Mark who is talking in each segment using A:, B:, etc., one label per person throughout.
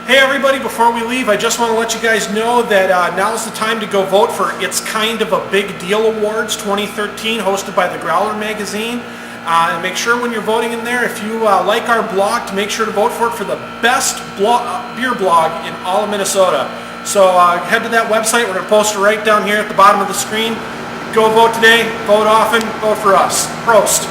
A: Hey everybody, before we leave, I just want to let you guys know that now's the time to go vote for It's Kind of a Big Deal Awards 2013, hosted by the Growler magazine. And make sure when you're voting in there, if you like our blog, to make sure to vote for it for the best beer blog in all of Minnesota. So head to that website. We're going to post it right down here at the bottom of the screen. Go vote today, vote often, vote for us. Prost.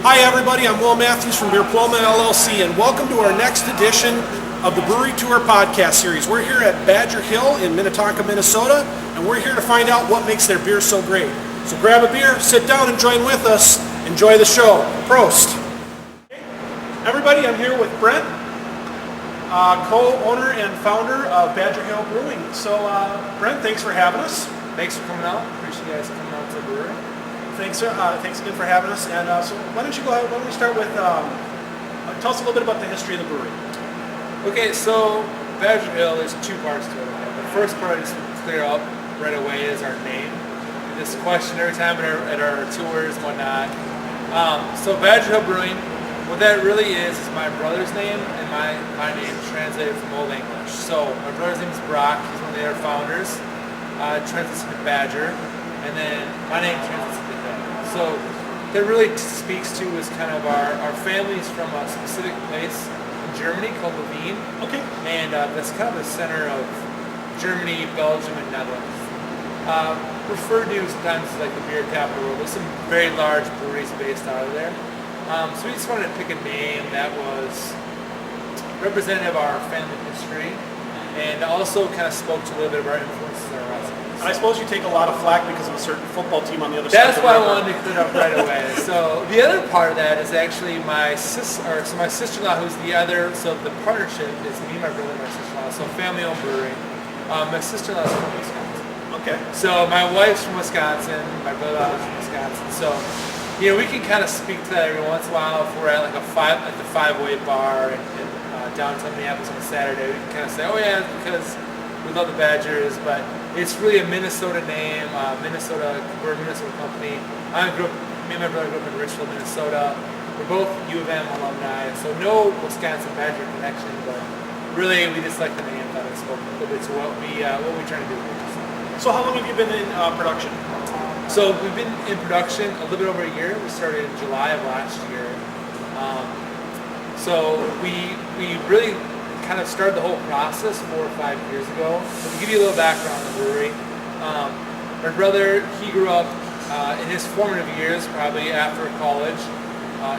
A: Hi everybody, I'm Will Matthews from Beerploma LLC, and welcome to our next edition of the Brewery Tour podcast series. We're here at Badger Hill in Minnetonka, Minnesota, and we're here to find out what makes their beer so great. So grab a beer, sit down and join with us. Enjoy the show. Prost. Everybody, I'm here with Brent, co-owner and founder of Badger Hill Brewing. So Brent, thanks for having us.
B: Thanks for coming out. Appreciate you guys coming out to the brewery.
A: Thanks again for having us. And so why don't you go ahead, why don't we start with, tell us a little bit about the history of the brewery.
B: Okay, so Badger Hill, there's two parts to it. The first part I just want to clear up right away is our name. This question every time at our tours and whatnot. So Badger Hill Brewing, what that really is my brother's name and my name translated from Old English. So my brother's name is Brock, he's one of the other founders, translates into Badger, and then my name translates into Hill. So that really speaks to is kind of our family's from a specific place in Germany called Levine.
A: Okay.
B: And that's kind of the center of Germany, Belgium, and Netherlands. Referred to sometimes as like the beer capital of the world. There's some very large breweries based out of there. So we just wanted to pick a name that was representative of our family history and also kind of spoke to a little bit of our influences and our recipes.
A: And I suppose you take a lot of flack because of a certain football team on the other side of the
B: river. That's why I wanted to clear up right away. So the other part of that is actually my sister-in-law, who's the other, so the partnership is me, my brother, and my sister-in-law, so family-owned brewery. My sister-in-law is from Wisconsin.
A: Okay.
B: So my wife's from Wisconsin, my brother-in-law is from Wisconsin. So, you know, we can kind of speak to that every once in a while if we're at like the five-way bar in downtown Minneapolis on a Saturday. We can kind of say, oh yeah, because we love the Badgers, but it's really a Minnesota name. We're a Minnesota company. Me and my brother grew up in Richfield, Minnesota. We're both U of M alumni, so no Wisconsin Badger connection, but really we just like the name that it spoke a little bit to what we trying to do here.
A: So how long have you been in production?
B: So we've been in production a little bit over a year. We started in July of last year. So we really kind of started the whole process 4 or 5 years ago. So to give you a little background on the brewery, my brother, he grew up in his formative years, probably after college,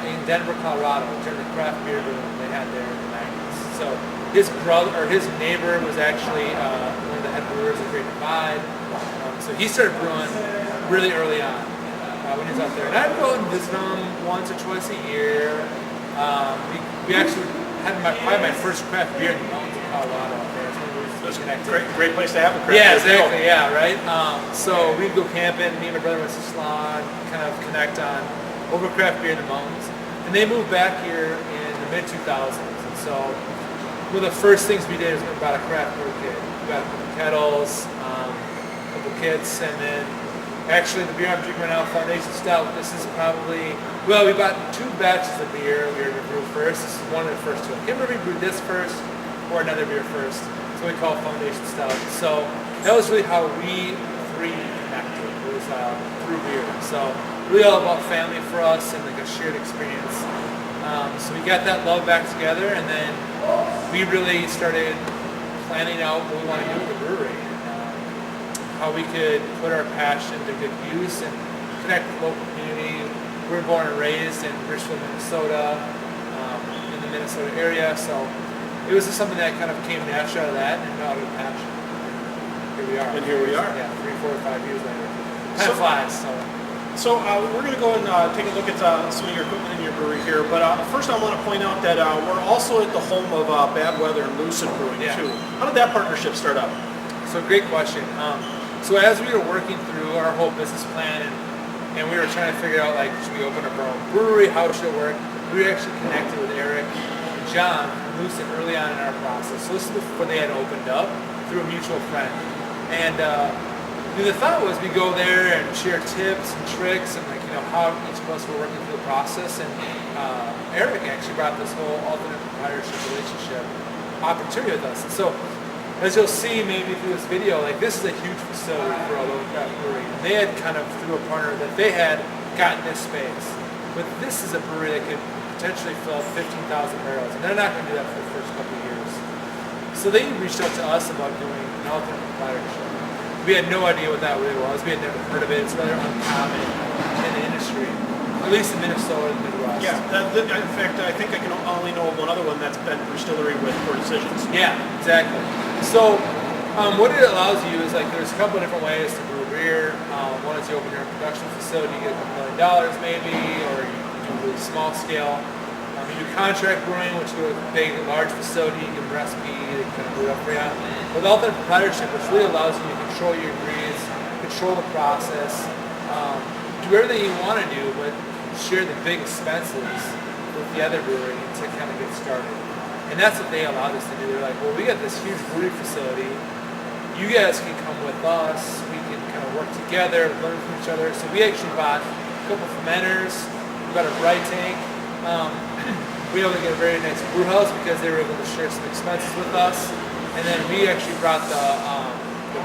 B: in Denver, Colorado, during the craft beer boom they had there in the 90s. So his neighbor was actually one of the head brewers at Great Divide. So he started brewing really early on when he was out there. And I'd go and visit him once or twice a year. We actually had probably my first craft beer in the mountains of Colorado out there.
A: That's a great place to have a craft beer.
B: Yeah, exactly. Yeah, right. So we'd go camping. Me and my brother went to Salon, kind of connect on over craft beer in the mountains. And they moved back here in the mid 2000s. And so one of the first things we did was we bought a craft brew kit. We got a couple kettles, a couple kits, and then actually the beer I'm drinking right now, Foundation Stout. This is probably, well, we bought 2 batches of beer we were going to brew first. This is one of the first 2. I can't remember if we brewed this first or another beer first. So we call it Foundation Stout. So that was really how we three connected, was through beer. So really all about family for us and like a shared experience. So we got that love back together, and then we really started planning out what we want to do with the brewery. How we could put our passion to good use and connect with the local community. We were born and raised in Richfield, Minnesota, in the Minnesota area, so it was just something that kind of came natural out of that and out of passion. Here we are.
A: And here we are.
B: Yeah, 3, 4, 5 years later. Time flies.
A: So we're going to go and take a look at some of your equipment in your brewery here, but first I want to point out that we're also at the home of Bad Weather and Lucid Brewing too. How did that partnership start up?
B: So great question. So as we were working through our whole business plan and we were trying to figure out, like, should we open up our own brewery, how should it work, we actually connected with Eric and John from Lucid early on in our process. So this is before they had opened up through a mutual friend. And The thought was we go there and share tips and tricks and how each of us were working through the process. And Eric actually brought this whole alternate proprietorship relationship opportunity with us. And so, as you'll see maybe through this video, this is a huge facility for a local craft brewery. And they had kind of through a partner that they had gotten this space, but this is a brewery that could potentially fill 15,000 barrels, and they're not going to do that for the first couple of years. So they reached out to us about doing an alternate proprietorship. We had no idea what that really was. We had never heard of it. It's rather uncommon in the industry, at least in Minnesota and the Midwest.
A: Yeah, in fact, I think I can only know one other one that's been distillery with for decisions.
B: Yeah, exactly. So what it allows you is there's a couple of different ways to brew beer. One is you open your own production facility, you get a couple $1 million maybe, or you do really small scale. You do contract brewing, which you do with a big, large facility, you give them a recipe, they kind of brew it up for you. With alternate proprietorship, which really allows you to control your ingredients, control the process, do everything you want to do, but share the big expenses with the other brewery to kind of get started. And that's what they allowed us to do. They're like, well, we got this huge brewery facility. You guys can come with us. We can kind of work together, learn from each other. So we actually bought a couple fermenters. We got a bright tank. We were able to get a very nice brew house because they were able to share some expenses with us. And then we actually brought the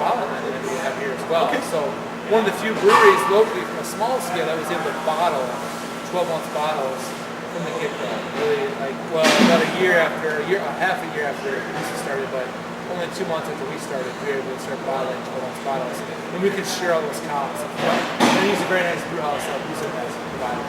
B: bottle that we have here as well. Okay. So one of the few breweries locally from a small scale that was able to bottle 12-ounce bottles from the get-go. Really, about a half a year after we started, but only 2 months after we started, we were able to start bottling 12-ounce bottles. And we could share all those costs. And use a very nice brew house that we guys provided.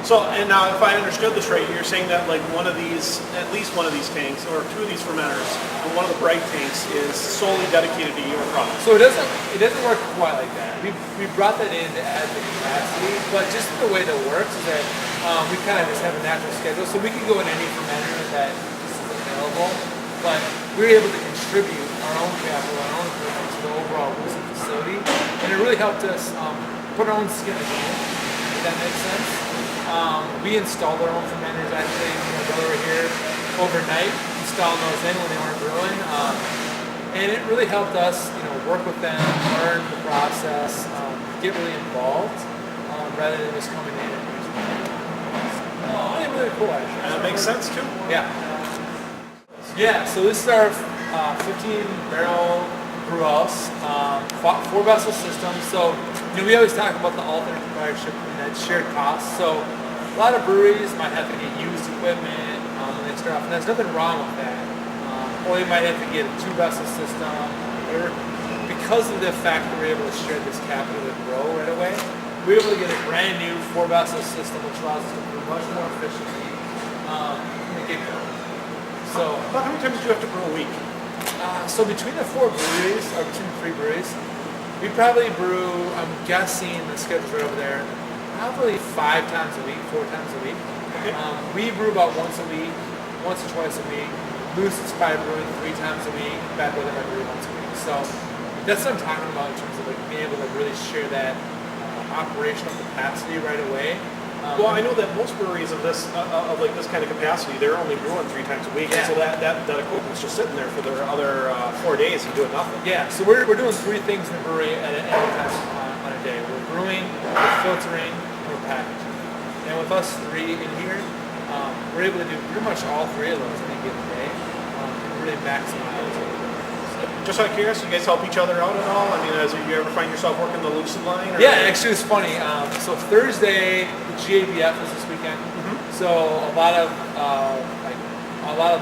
A: So, and now if I understood this right, you're saying that one of these, at least one of these tanks, or two of these fermenters, and one of the bright tanks is solely dedicated to your product.
B: So it doesn't work quite like that. We brought that in to add the capacity, but just the way that works is that we kind of just have a natural schedule, so we can go in any fermenter that is available, but we're able to contribute our own capital, our own equipment to the overall Lucid facility, and it really helped us put our own skin in the game, if that makes sense. We installed our own fermenters. Actually, my brother were here overnight, installing those in when they weren't brewing, and it really helped us, work with them, learn the process, get really involved, rather than just coming in and using it. Really, really cool, actually.
A: And that makes sense too.
B: Yeah. Yeah. So this is our 15-barrel brew house, 4-vessel system. So we always talk about the alternate proprietorship and that shared cost. So a lot of breweries might have to get used equipment when they start off, and there's nothing wrong with that. Or they might have to get a 2-vessel system. Because of the fact that we're able to share this capital and grow right away, we're able to get a brand new 4-vessel system, which allows us to brew much more efficiently from the get-go. So,
A: about how many times do you have to brew a week?
B: So between the 4 breweries, or between the 3 breweries, we probably brew, I'm guessing the schedule's right over there, probably 5 times a week, 4 times a week. Okay. We brew about once a week, once or twice a week. Lucid's probably brewing 3 times a week. Bad Weather might brew once a week. So that's what I'm talking about in terms of being able to really share that operational capacity right away.
A: Well, I know that most breweries of this this kind of capacity, they're only brewing 3 times a week,
B: yeah.
A: And so that equipment's just sitting there for their other 4 days and doing nothing.
B: Yeah, so we're doing 3 things in the brewery at any time on a day. We're brewing, we're filtering, and we're packaging. And with us 3 in here, we're able to do pretty much all 3 of those any given day, and really maximize it.
A: Just out of curiosity, you guys help each other out at all? I mean, you ever find yourself working the Lucid line? Or
B: yeah, actually it's funny. So Thursday, the GABF is this weekend. Mm-hmm. So a lot of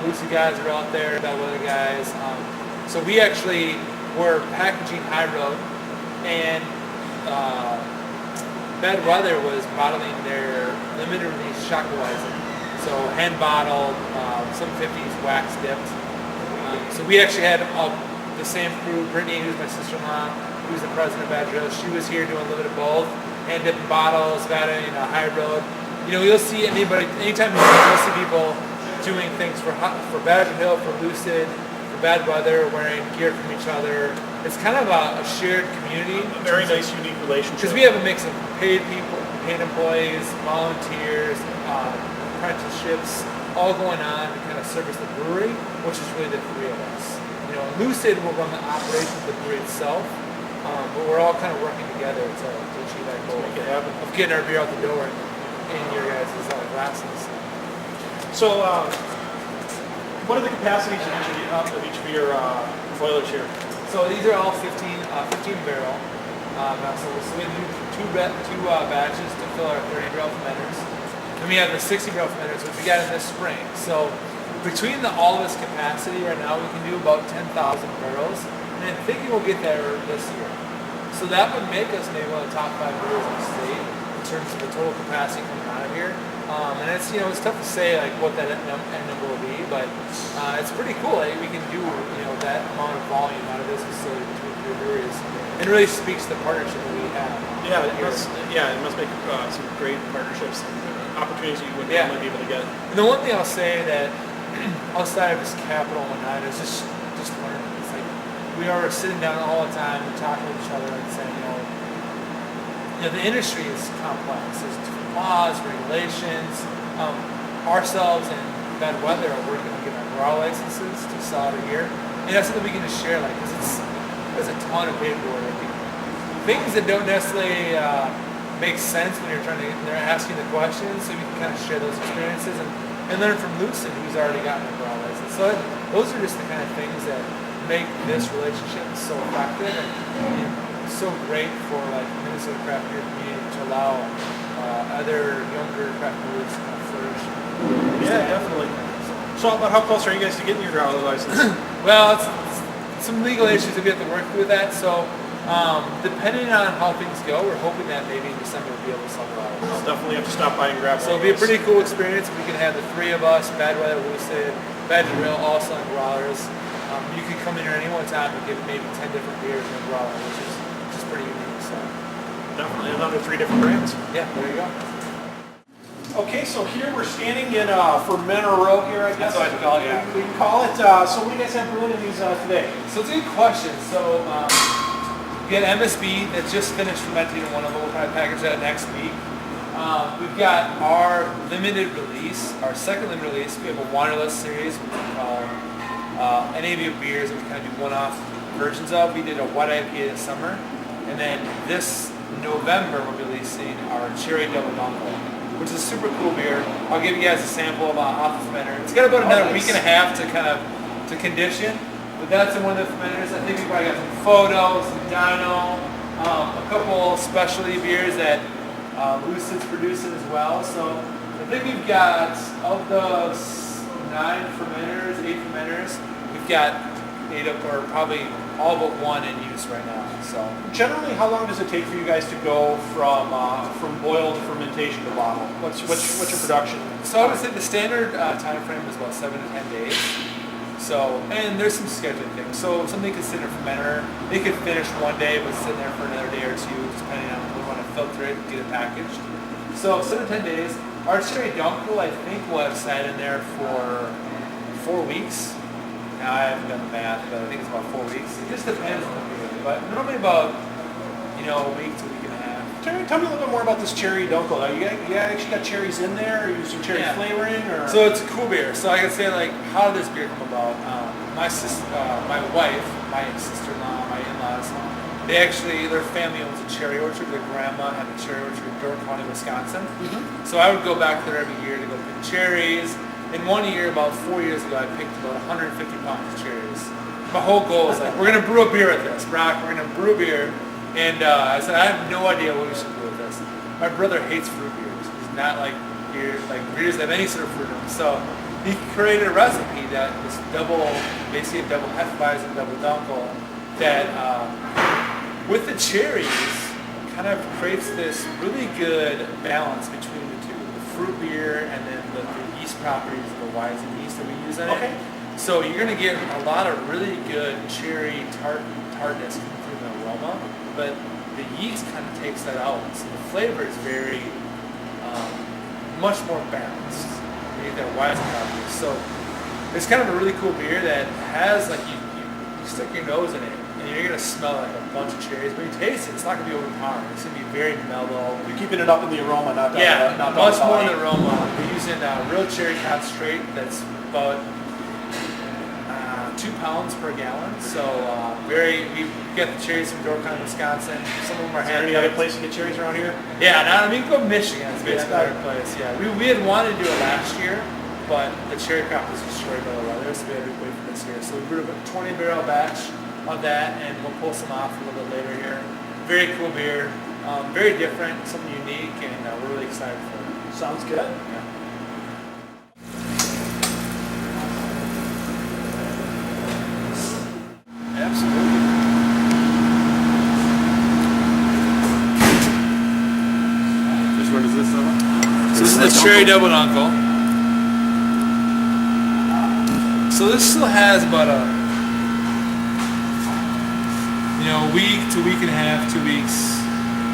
B: Lucid guys are out there, Bad Weather guys. So we actually were packaging High Road, and Bad Weather was bottling their limited release Shockweizen. So hand bottled, some 50s wax dipped. So we actually had the same crew, Brittany, who's my sister-in-law, who's the president of Badger Hill. She was here doing a little bit of both, hand dipping bottles, batting, High Road. You'll see anytime you'll see people doing things for Badger Hill, for Lucid, for Bad Weather, wearing gear from each other. It's kind of a shared community.
A: A very nice, unique relationship.
B: Because we have a mix of paid people, paid employees, volunteers, apprenticeships, all going on to kind of service the brewery, which is really the 3 of us. Lucid will run the operation of the brewery itself, but we're all kind of working together to achieve that goal
A: Make it happen.
B: of getting our beer out the door in your guys' glasses.
A: So, what are the capacities of each of your boilers here?
B: So these are all 15 barrel vessels. So we do two batches to fill our 30 barrel fermenters. And we have the 60 barrel fermenters, which we got in this spring. So between all this capacity right now, we can do about 10,000 barrels. And I'm thinking we'll get there this year. So that would make us maybe one of the top 5 brewers in the state in terms of the total capacity coming out of here. And it's it's tough to say like what that end number will be, but it's pretty cool. Like, we can do that amount of volume out of this facility between 3 breweries. It really speaks to the partnership that we have.
A: Yeah, it must make some great partnerships and opportunities that you wouldn't normally be able to get.
B: And the one thing I'll say that outside of this capital and whatnot is just learning. It's like we are sitting down all the time and talking with each other and saying, the industry is complex. There's laws, regulations. Ourselves and Bad Weather are working on getting our grow licenses to sell out of here. And that's something we can just share, because there's a ton of paperwork. Things that don't necessarily make sense when they're asking the questions, so we can kind of share those experiences and learn from Lucid, who's already gotten a grow license. So those are just the kind of things that make this relationship so effective and so great for like Minnesota craft beer community to allow other younger craft brewers to kind of flourish.
A: Yeah, definitely. So, about how close are you guys to getting your growler license?
B: Well, it's some legal issues that we have to work through with that. So, depending on how things go, we're hoping that maybe in December we'll be able to sell growlers.
A: I'll definitely have to stop by and grab one.
B: So it'll be a pretty cool experience. We can have the 3 of us, Bad Weather, Lucid, Badger Hill, all selling growlers. You can come in here any one time and get maybe 10 different beers in a growler, which is pretty unique. So
A: definitely under 3 different brands.
B: Yeah, there you go.
A: Okay, so here we're standing in Fermenter Row here, I guess.
B: That's what I call it, yeah.
A: We call it. So what do you guys have brewing in these today?
B: So it's a good question. So we got MSB that just finished fermenting in one of them. We'll kind of package that next week. We've got our limited release, our second limited release. We have a waterless series we call NABO beers that we kind of do one-off versions of. We did a white IPA this summer, and then this November we're releasing our cherry double dunkel, which is a super cool beer. I'll give you guys a sample of off the fermenter. It's got about another week and a half to condition, but that's in one of the fermenters. I think we probably got some photos, some dyno, a couple specialty beers that Lucid's producing as well. So I think we've got, of the 8 fermenters, we've got 8 of, or probably all but 1 in use right now. So
A: generally, how long does it take for you guys to go from boil to fermentation to bottle? What's your production?
B: So I would say the standard time frame is about 7 to 10 days. So, and there's some scheduling things. So something could sit in a fermenter. They could finish one day, but sit there for another day or 2, depending on if we want to filter it and get it packaged. So 7 to 10 days. Our cherry dunkel, I think, will have sat in there for 4 weeks. Now, I haven't done the math, but I think it's about 4 weeks. It just depends on the beer, but normally about a week to a week and a half.
A: Tell me a little bit more about this cherry dunkel. You actually got cherries in there? Are you using cherry flavoring? Or?
B: So it's a cool beer. So I can say, like, how did this beer come about? My wife, my sister-in-law, my in-laws, their family owns a cherry orchard. Their grandma had a cherry orchard in Door County, Wisconsin. Mm-hmm. So I would go back there every year to go pick cherries. In one year, about 4 years ago, I picked about 150 pounds of cherries. My whole goal is like, we're going to brew a beer with this, Brock. We're going to brew a beer. And I said, I have no idea what we should do with this. My brother hates fruit beers. He's not like beers that have any sort of fruit in them. So he created a recipe that was basically a double Hefeweizen, double dunkel, that with the cherries kind of creates this really good balance between the two, the fruit beer and then the yeast properties of the Weizen yeast that we use in it. So you're going to get a lot of really good cherry tartness coming through the aroma, but the yeast kind of takes that out. So the flavor is very much more balanced. You get that Weizen properties. So it's kind of a really cool beer that has, like, you stick your nose in it and you're going to smell like a bunch of cherries. When you taste it, it's not going to be overpowering. It's going to be very mellow.
A: You're keeping it up in the aroma, not
B: much more in the aroma. We're using real cherry concentrate that's about 2 pounds per gallon. So we get the cherries from Dorcon, Wisconsin. Some of them are
A: Is there any other place to get cherries around here?
B: Yeah, I mean, go to Michigan. It's basically our place. Yeah, we had wanted to do it last year, but the cherry crop was destroyed by the weather, so we had to wait for this year. So we brewed a 20-barrel batch of that, and we'll pull some off a little bit later here. Very cool beer, very different, something unique, and we're really excited for it.
A: Sounds good.
B: Yeah.
A: Absolutely.
C: Which one is this one?
B: So this is the Cherry Double Uncle. So this still has about a, week to week and a half, 2 weeks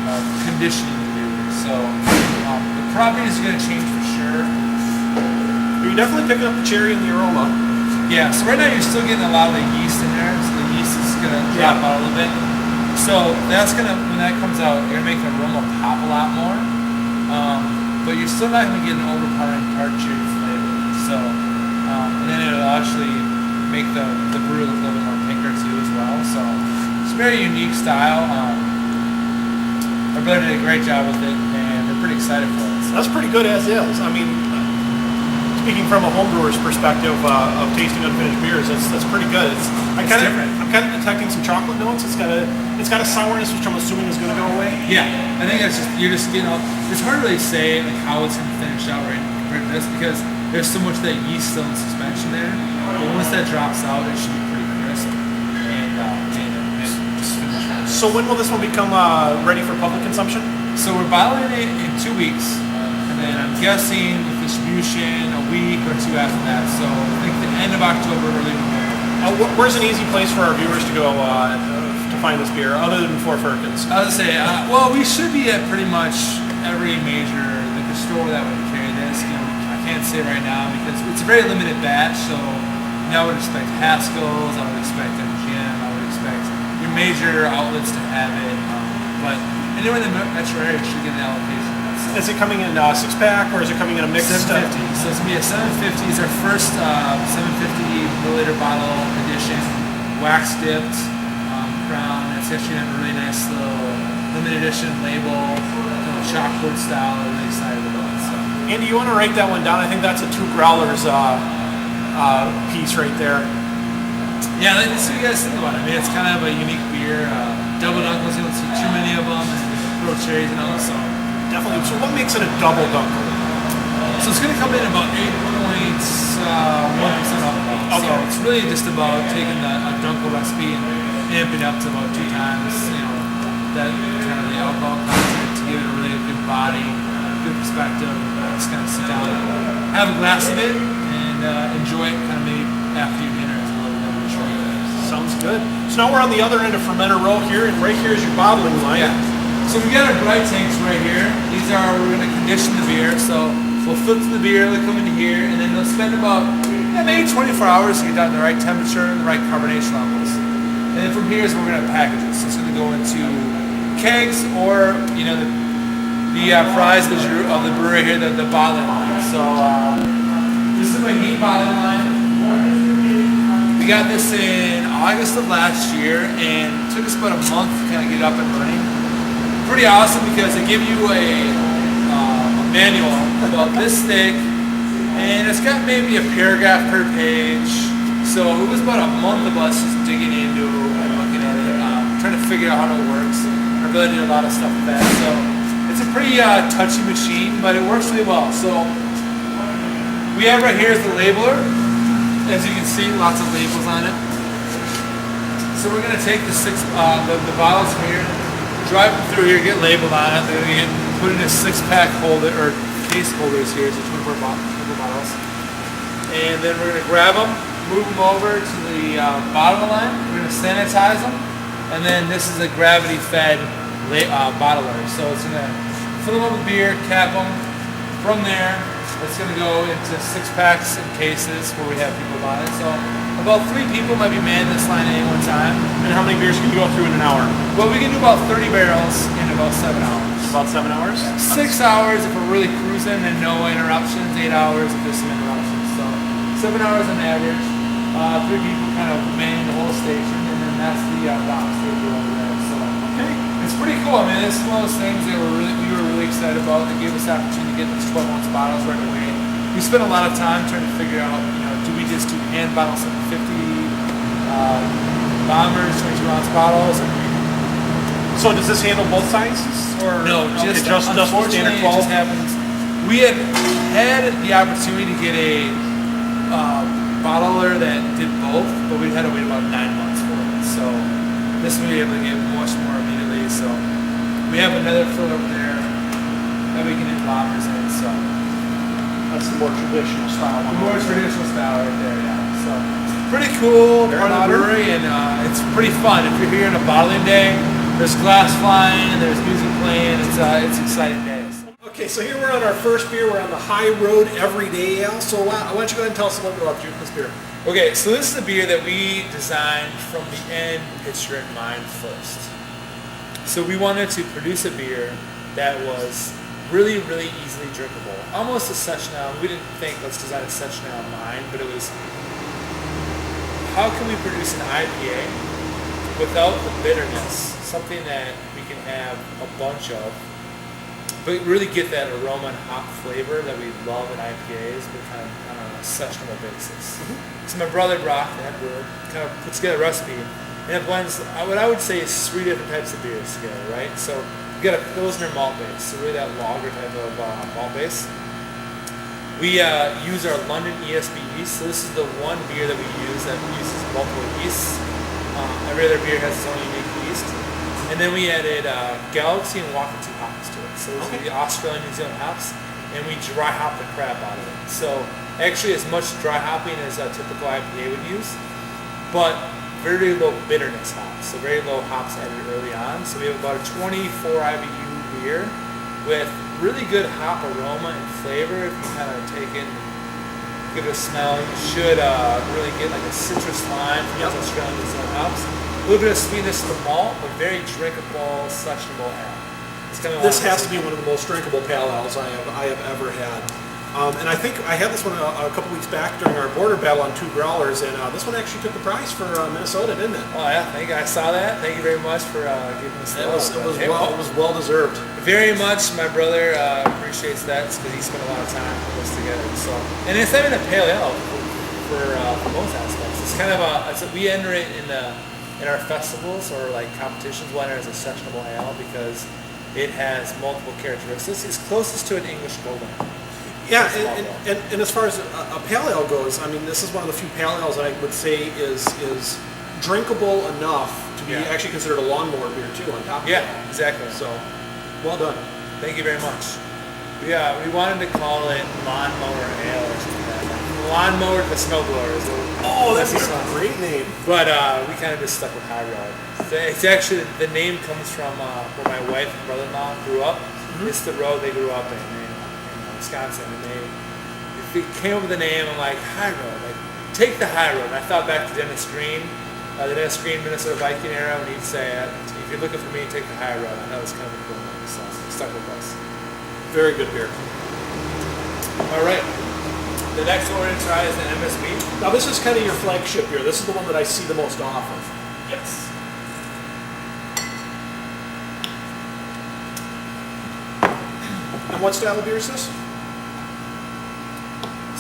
B: of conditioning to do. So the property is going to change for sure.
A: You're definitely picking up the cherry and the aroma.
B: Yeah, so right now you're still getting a lot of the yeast in there, so the yeast is going to drop out a little bit. So that's going to, when that comes out, you're going to make the aroma pop a lot more. But you're still not going to get an overpowering tart cherry flavor. So, and then it'll actually make the brew look a little bit more pinker too as well. So it's a very unique style. Our brother did a great job with it, and we're pretty excited for it. So.
A: That's pretty good as is. I mean, speaking from a homebrewer's perspective of tasting unfinished beers, that's pretty good. I'm kind of detecting some chocolate notes. It's got a sourness, which I'm assuming is going to go away.
B: Yeah, I think that's just it's hard to really say like how it's going to finish out right to this because there's so much of that yeast still in suspension there. But once that drops out, it should be pretty crisp and just finish out.
A: So when will this one become ready for public consumption?
B: So we're bottling it in 2 weeks, and then I'm guessing with distribution a week or two after that. So I think the end of October, early November.
A: Where's an easy place for our viewers to go to find this beer, other than Fort Firkins?
B: I was gonna say, well, we should be at pretty much every major liquor store that would carry this. I can't say right now because it's a very limited batch. So I would expect Haskell's, I would expect MGM, I would expect your major outlets to have it. But anywhere in the metro area should get an allocation.
A: Is it coming in a 6-pack or is it coming in a mixed?
B: 750. So it's gonna be a 750. It's our first 750 milliliter bottle edition, wax dipped crown. It's actually a really nice little limited edition label, chalkboard style. I'm really excited about it. So.
A: Andy, you want to write that one down? I think that's a 2 growlers piece right there.
B: Yeah, let's see what you guys think about it. I mean, it's kind of a unique beer. Double Uncles, you don't see too many of them, and throw cherries and all. So.
A: Definitely. So what makes it a double dunkel?
B: So it's going to come in about 8.1% alcohol. Okay. So it's really just about taking a dunkel recipe and amping it up to about 2 times, that kind of the alcohol content to give it a really good body, good perspective. Just kind of sit down and have a glass of it and enjoy it kind of maybe after your dinner. It's a little bit of a treat.
A: Sounds good. So now we're on the other end of fermenter row here, and right here is your bottling line.
B: Yeah. So we got our bright tanks right here. These are, we're going to condition the beer. So we'll filter the beer, they'll come into here, and then they'll spend about maybe 24 hours to get down to the right temperature and the right carbonation levels. And then from here is where we're going to package it. So it's going to go into kegs or, the prize of the brewery here, the bottling line. So this is my heat bottling line. We got this in August of last year, and it took us about a month to kind of get it up and running. Pretty awesome because they give you a manual about this thick, and it's got maybe a paragraph per page. So it was about a month of us just digging into and looking at it, trying to figure out how it works. I really did a lot of stuff with that. So it's a pretty touchy machine, but it works really well. So we have right here is the labeler. As you can see, lots of labels on it. So we're going to take the bottles from here, drive them through here, get labeled on it, then we get put in a 6-pack holder or case holders here, so 24 bottles. And then we're going to grab them, move them over to the bottle line. We're going to sanitize them, and then this is a gravity-fed bottler. So it's going to fill them up with beer, cap them. From there, it's going to go into 6-packs and cases where we have people buy it. So about 3 people might be manning this line at any one time.
A: And how many beers can you go through in an hour?
B: Well, we can do about 30 barrels in about 7 hours.
A: About 7 hours?
B: 6 hours if we're really cruising and no interruptions. 8 hours if there's some interruptions. So 7 hours on average. 3 people kind of manning the whole station, and then that's the dock station over there. So
A: Okay.
B: it's pretty cool. I mean, it's one of those things that we were really excited about. That gave us the opportunity to get those 12-ounce bottles right away. We spent a lot of time trying to figure out, do we just do hand bottles of 50 bombers, 22-ounce bottles, or
A: So does this handle both sizes? Or
B: no,
A: okay,
B: just
A: the
B: unfortunately,
A: standard 12?
B: it just happens. We had the opportunity to get a bottler that did both, but we had to wait about 9 months for it. So this will be able to get much more immediately. So we have another filler over there that we can do bombers in. So
A: That's the more traditional style one.
B: more traditional style right there, yeah. So pretty cool
A: Very
B: part of the
A: modern.
B: brewery, and it's pretty fun. If you're here on a bottling day, there's glass flying, and there's music playing. It's exciting days.
A: Okay, so here we're on our first beer. We're on the High Road Everyday Ale. So why don't you go ahead and tell us a little bit about this beer?
B: Okay, so this is a beer that we designed from the end picture in mind first. So we wanted to produce a beer that was really, really easily drinkable. Almost a session ale. We didn't think let's design a session ale in mind, but it was how can we produce an IPA without the bitterness, something that we can have a bunch of, but really get that aroma and hop flavor that we love in IPAs, but kind of on a sessionable basis. So my brother Brock, the head brewer, kind of puts together a recipe, and it blends what I would say is 3 different types of beers together, right? So you got a Pilsner malt base, so really that lager type of malt base. We use our London ESB yeast, so this is the one beer that we use that uses multiple yeasts. Every other beer has its own unique yeast. And then we added Galaxy and Wakatu hops to it. So those are the Australian New Zealand hops, and we dry hop the crap out of it. So actually as much dry hopping as a typical IPA would use, but very low bitterness hops, so very low hops added early on. So we have about a 24 IBU beer with really good hop aroma and flavor. If you kind of take it and give it a smell, you should really get like a citrus lime from those Australian New Zealand hops. A little bit of sweetness to the malt, but very drinkable, sessionable ale. It's kind of
A: This has to be one of the most drinkable pale ales I have ever had. And I think I had this one a couple weeks back during our border battle on 2 growlers, and this one actually took the prize for Minnesota, didn't it?
B: Oh yeah, thank you. I saw that. Thank you very much for giving us that.
A: It was well deserved.
B: Very much. My brother appreciates that because he spent a lot of time putting this together. So, and it's not even a pale ale for most aspects. It's kind of we enter it in our festivals or like competitions. We'll enter it as a sessionable ale because it has multiple characteristics. It's closest to an English golden.
A: Yeah, and as far as a pale ale goes, I mean, this is one of the few pale ales that I would say is drinkable enough to be actually considered a lawnmower beer too. On top of
B: Yeah,
A: it.
B: exactly.
A: So, well done.
B: Thank you very much. Yeah, we wanted to call it lawnmower ale or something like that. Lawnmower to snowblowers.
A: Oh, that's a great name.
B: But we kind of just stuck with High Road. It's actually, the name comes from where my wife and brother-in-law grew up. It's the road they grew up in Wisconsin, and they came up with the name. I'm like, High Road, like take the high road. And I thought back to Dennis Green, the Dennis Green Minnesota Viking era, when he'd say, if you're looking for me, take the high road. I know it's kind of a cool name, so stuck with us.
A: Very good beer.
B: All right, the next one we're gonna try is the MSB.
A: Now this is kind of your flagship beer. This is the one that I see the most often.
B: Yes.
A: And what style of beer is this?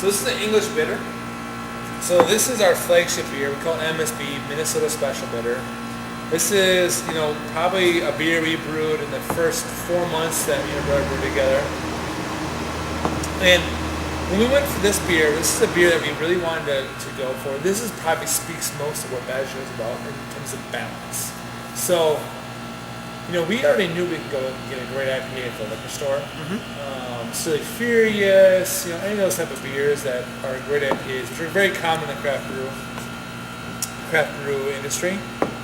B: So this is an English bitter. So this is our flagship beer. We call it MSB, Minnesota Special Bitter. This is, probably a beer we brewed in the first 4 months that me and brother brewed together. And when we went for this beer, this is a beer that we really wanted to go for. This is probably speaks most of what Badger is about in terms of balance. So, we already knew we could go and get a great IPA at the liquor store. Silly Furious, any of those type of beers that are great IPAs, which are very common in the craft brew industry.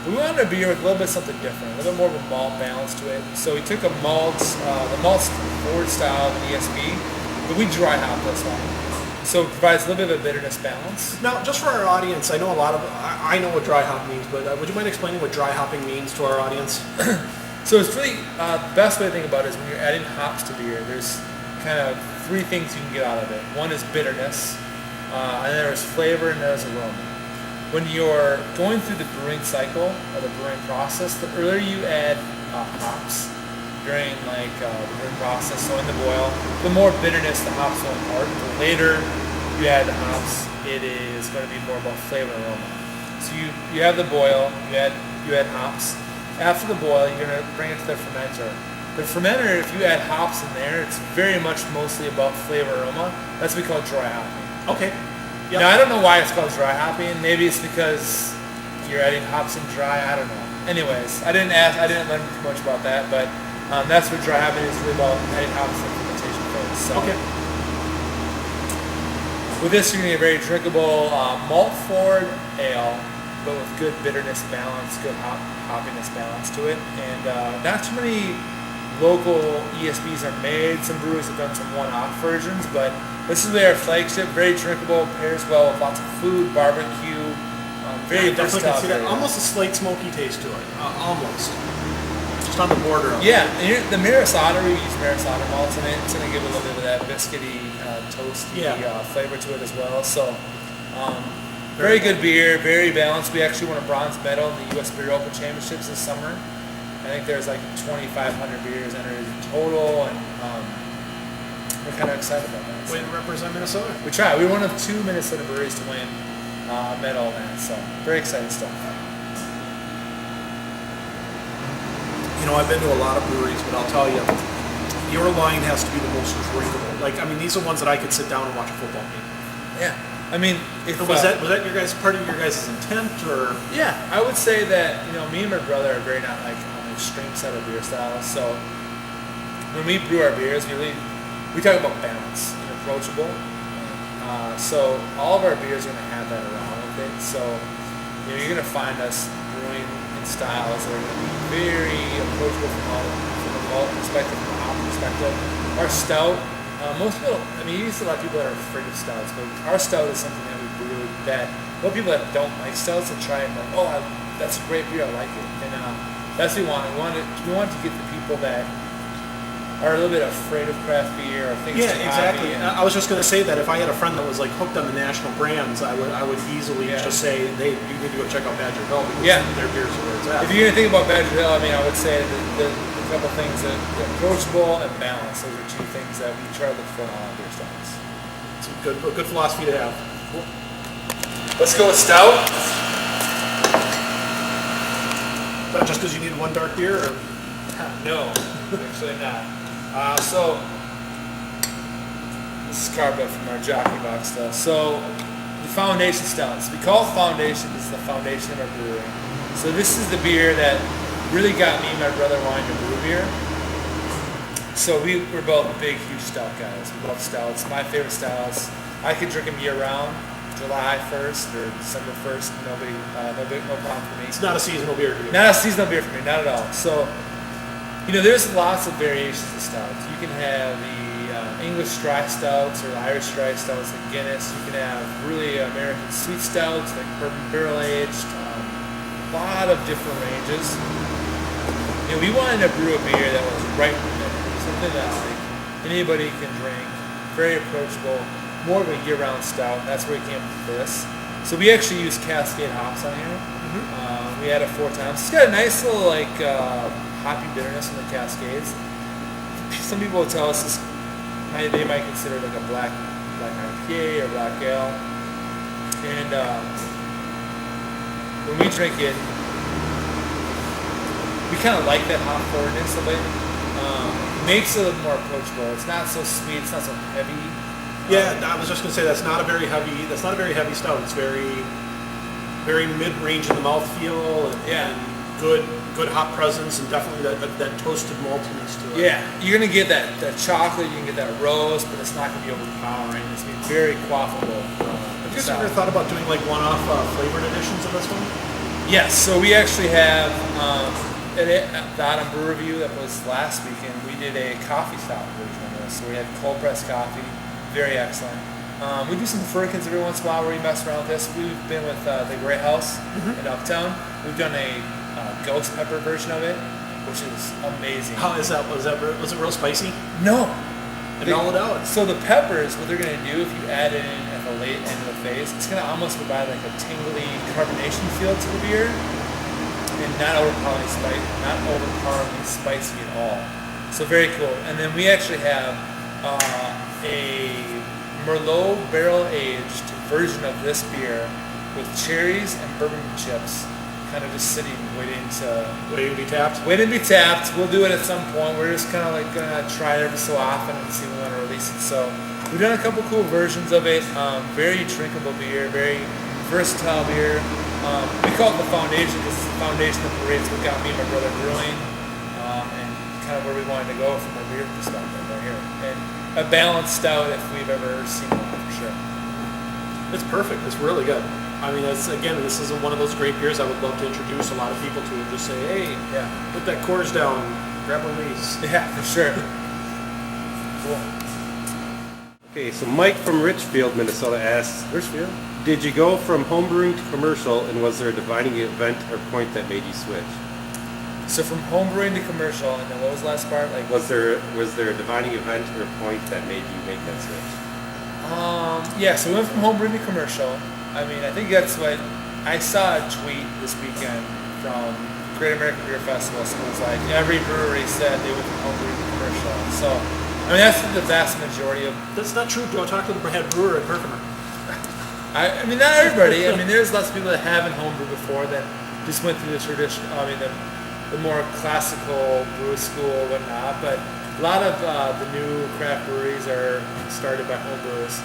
B: We wanted a beer with a little bit something different, a little bit more of a malt balance to it. So we took the malt's forward style of an ESB, but we dry hop this one. So it provides a little bit of a bitterness balance.
A: Now, just for our audience, I know I know what dry hop means, but would you mind explaining what dry hopping means to our audience?
B: So it's really, the best way to think about it is when you're adding hops to beer, there's kind of 3 things you can get out of it. One is bitterness, and there's flavor, and there's aroma. when you're going through the brewing cycle or the brewing process, the earlier you add hops during the brewing process, so in the boil, the more bitterness the hops will impart. The later you add the hops, it is going to be more about flavor and aroma. So you have the boil, you add hops. After the boil, you're going to bring it to the fermenter. The fermenter, if you add hops in there, it's very much mostly about flavor and aroma. That's what we call dry hopping.
A: Okay. Yep.
B: Now, I don't know why it's called dry hopping. Maybe it's because you're adding hops in dry. I don't know. Anyways, I didn't learn too much about that, but that's what dry hopping is really about, adding hops in the fermentation phase. So,
A: Okay.
B: with this, you're going to get a very drinkable malt-forward ale, but with good bitterness balance, good hoppiness balance to it. And not too many local ESBs are made. Some breweries have done some one-off versions, but this is their flagship, very drinkable, pairs well with lots of food, barbecue, very
A: definitely
B: versatile.
A: can see that. Almost a slight smoky taste to it. Almost. Just on the border of it.
B: Yeah, and the Marisada, we use Marisada malts in it. It's going to give a little bit of that biscuity, toasty flavor to it as well. So, very good beer, very balanced. We actually won a bronze medal in the U.S. Beer Open Championships this summer. I think there's like 2,500 beers entered in total, and we're kind of excited about that.
A: Way to represent Minnesota.
B: We try. We're one of 2 Minnesota breweries to win a medal in that, so very exciting stuff.
A: You know, I've been to a lot of breweries, but I'll tell you, your line has to be the most drinkable. Like, I mean, these are ones that I could sit down and watch a football game.
B: Yeah, I mean, if,
A: was that your guys' part of your guys' intent, or?
B: Yeah, I would say that me and my brother are very not like on the extreme side of beer styles. So when we brew our beers, we talk about balance and approachable. So all of our beers are going to have that around with it. So you're going to find us brewing in styles that are going to be very approachable from a malt perspective, from a hop perspective. Our stout, most people, you see a lot of people that are afraid of stouts, but our stout is something that we brew that a lot of people that don't like stouts will try and that's a great beer, I like it. And that's what we want. We want to get the people that are a little bit afraid of craft beer or things too
A: exactly.
B: hoppy.
A: I was just going to say that if I had a friend that was like hooked on the national brands, I would easily just say, you need to go check out Badger Hill because their beers are where it's at.
B: If you're going to think about Badger Hill, I would say the couple things that approachable and balance. Those are two things that we try to look for in all our beer styles.
A: It's a good philosophy to have.
B: Cool. Let's go with stout.
A: But just because you need one dark beer, or?
B: No, actually not. So this is carved up from our jockey box stuff. So the foundation stouts. We call it foundation. This is the foundation of our brewery. So this is the beer that really got me and my brother wanting to brew beer. So we're both big, huge stout guys. We love stouts. My favorite stouts. I could drink them year round. July 1st or December 1st, no problem for me.
A: It's not a seasonal beer to you.
B: Not a seasonal beer for me, not at all. So, there's lots of variations of stouts. You can have the English dry stouts or Irish dry stouts like Guinness. You can have really American sweet stouts like bourbon barrel aged. A lot of different ranges. We wanted to brew a beer that was right in the middle, something that anybody can drink, very approachable, more of a year-round stout. That's where we came up with this. So we actually use Cascade hops on here. Mm-hmm. We added 4 times. It's got a nice little hoppy bitterness from the Cascades. Some people will tell us they might consider it like a black IPA or black ale. And when we drink it, we kind of like that hop forwardness of it. Makes it a little more approachable. It's not so sweet. It's not so heavy.
A: Yeah, I was just going to say that's not a very heavy stout. It's very mid-range in the mouthfeel and good hop presence and definitely that toasted maltiness to it.
B: Yeah, you're going to get that chocolate, you can get that roast, but it's not going to be overpowering. It's going to be very quaffable.
A: Have you guys ever thought about doing one-off flavored editions of this one?
B: Yes, so we actually have at the Autumn Brew Review that was last weekend, we did a coffee stout version of this. So we had cold pressed coffee. Very excellent. We do some firkins every once in a while where we mess around with this. We've been with the Grey House in Uptown. We've done a ghost pepper version of it, which is amazing.
A: How is that? Was it real spicy?
B: No.
A: And all it out.
B: So the peppers, what they're going to do if you add it in at the late end of the phase. It's going to almost provide like a tingly carbonation feel to the beer, and not overpoweringly spicy at all. So very cool. And then we actually have a Merlot barrel-aged version of this beer with cherries and bourbon chips, kind of just sitting, waiting to be tapped. We'll do it at some point. We're just kind of like gonna try it every so often and see when we want to release it. So we've done a couple cool versions of it. Very drinkable beer, very versatile beer. We call it the foundation because it's the foundation of the rates what got me and my brother brewing, and kind of where we wanted to go from a beer perspective right here. And a balanced stout if we've ever seen one, for sure.
A: It's perfect. It's really good. I mean, this isn't one of those great beers I would love to introduce a lot of people to and just say, hey,
B: Yeah.
A: put that Coors down, grab one of these.
B: Yeah, for sure. Cool.
C: Okay, so Mike from Richfield, Minnesota asks,
B: Richfield?
C: did you go from homebrewing to commercial, and was there a defining event or point that made you switch?
B: So from homebrewing to commercial, and then what was the last part? Like,
C: Was there a defining event or point that made you make that switch?
B: yeah, so we went from homebrewing to commercial. I mean, I think that's what I saw a tweet this weekend from Great American Beer Festival. So it was like every brewery said they went from homebrewing to commercial. So I mean, that's the vast majority of.
A: That's not true. Go talk to the head brewer at Herkimer.
B: I mean, not everybody. I mean, there's lots of people that haven't homebrewed before that just went through the tradition. I mean, the more classical brew school, whatnot. But a lot of the new craft breweries are started by homebrewers.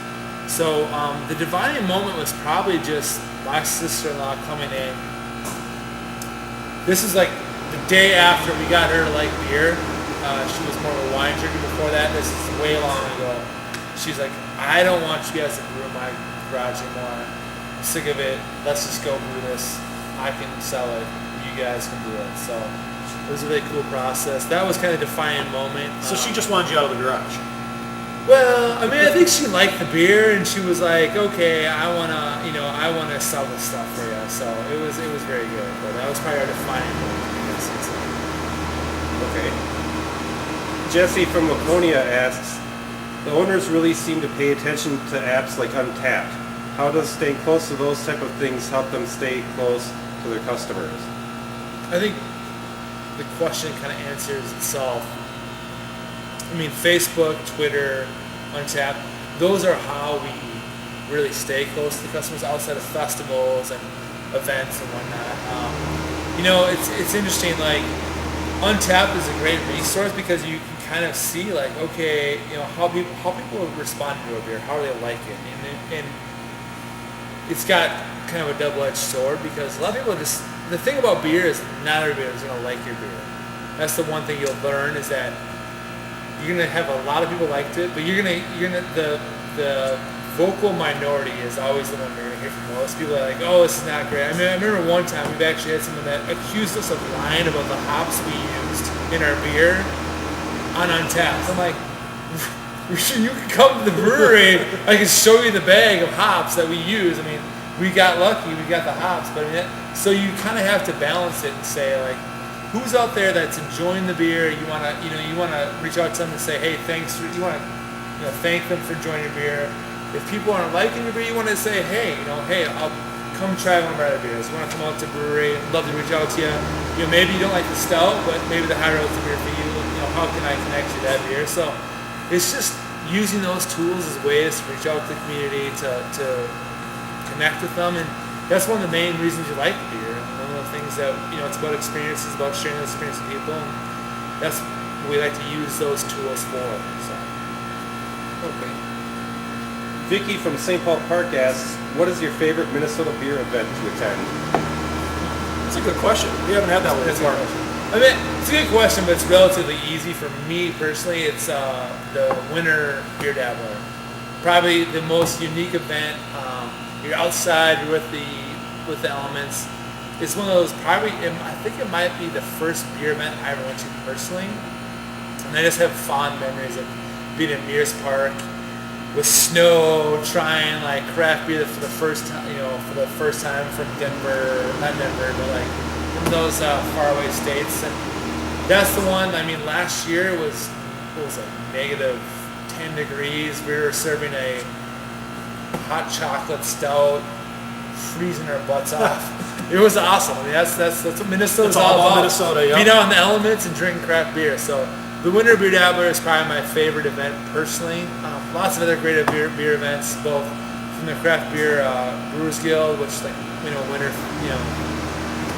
B: So the defining moment was probably just my sister-in-law coming in. This is like the day after we got her to like beer. She was more of a wine drinker before that. This is way long ago. She's like, I don't want you guys to brew in my garage anymore. I'm sick of it. Let's just go brew this. I can sell it. You guys can do it. So it was a really cool process. That was kind of a defining moment.
A: So she just wanted you out of the garage.
B: Well, I mean, I think she liked the beer, and she was like, "Okay, I wanna sell this stuff for you." So it was very good. But that was probably our defining moment.
C: Okay. Jesse from Laconia asks, the owners really seem to pay attention to apps like Untapped. How does staying close to those type of things help them stay close to their customers?
B: I think the question kind of answers itself. I mean, Facebook, Twitter, Untapped, those are how we really stay close to the customers outside of festivals and events and whatnot. It's interesting, like, Untapped is a great resource because you can kind of see, like, okay, how people respond to a beer, how do they like it, and it's got kind of a double-edged sword because a lot of people the thing about beer is not everybody is going to like your beer. That's the one thing you'll learn is that you're gonna have a lot of people liked it, but the vocal minority is always the one you're gonna hear from most. People are like, oh, this is not great. I mean, I remember one time we've actually had someone that accused us of lying about the hops we used in our beer on Untapped. I'm like, you can come to the brewery, I can show you the bag of hops that we use. I mean, we got lucky, we got the hops, but I mean, so you kind of have to balance it and say, like, who's out there that's enjoying the beer? You wanna reach out to them and say, hey, thanks. You wanna, thank them for enjoying your beer. If people aren't liking your beer, you wanna say, hey, hey, I'll come try one of our other beers. You wanna come out to the brewery? I'd love to reach out to you. Maybe you don't like the stout, but maybe the high road's the beer for you. How can I connect you to that beer? So it's just using those tools as ways to reach out to the community, to connect with them, and that's one of the main reasons you like the beer. One of the things that, it's about experiences, about sharing those experiences with people, and that's what we like to use those tools for. So.
C: Okay. Vicky from St. Paul Park asks, what is your favorite Minnesota beer event to attend?
A: That's a good question. We haven't had that one before.
B: I mean, it's a good question, but it's relatively easy for me personally. It's the Winter Beer Dabbler. Probably the most unique event. You're outside, you're with the elements. It's one of those I think it might be the first beer event I ever went to personally. And I just have fond memories of being in Mears Park with snow, trying like craft beer for the first time, from Denver, not Denver, but like from those faraway states. And that's the one. I mean, last year was negative 10 degrees. We were serving a hot chocolate stout, freezing our butts off. It was awesome. I mean, that's what Minnesota's
A: It's all
B: all
A: about
B: about.
A: Minnesota, yeah.
B: Being out in the elements and drinking craft beer. So the Winter Beer Dabbler is probably my favorite event personally. Lots of other great beer events, both from the Craft Beer Brewers Guild, which like winter,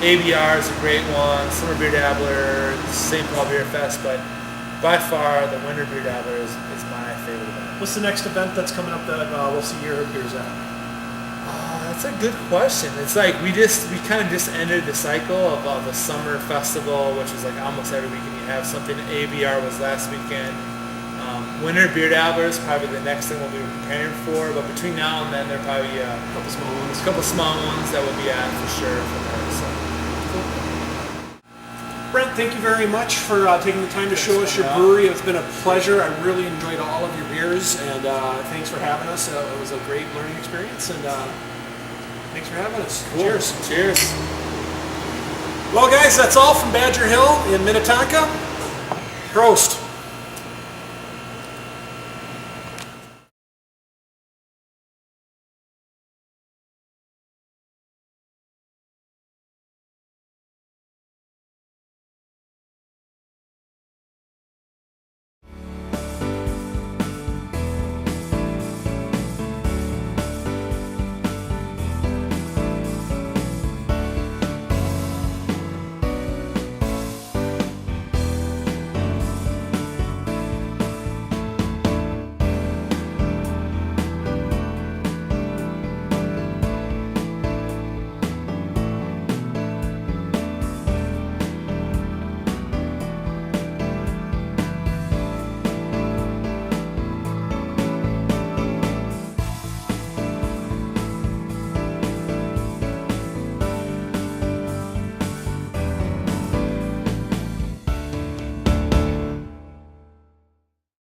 B: ABR is a great one. Summer Beer Dabbler, St. Paul Beer Fest, but by far the Winter Beer Dabbler is my favorite event.
A: What's the next event that's coming up that we'll see your beers at?
B: That's a good question. It's like we kind of just ended the cycle of the summer festival, which is like almost every weekend you have something. ABR was last weekend. Winter Beer Dabbler is probably the next thing we'll be preparing for, but between now and then there are probably a couple small ones that we'll be at for sure from there. So.
A: Brent, thank you very much for taking the time to show us your brewery. It's been a pleasure. I really enjoyed all of your beers, and thanks for having us. It was a great learning experience, and thanks for having us.
B: Cool.
A: Cheers.
B: Cheers.
A: Well, guys, that's all from Badger Hill in Minnetonka. Prost.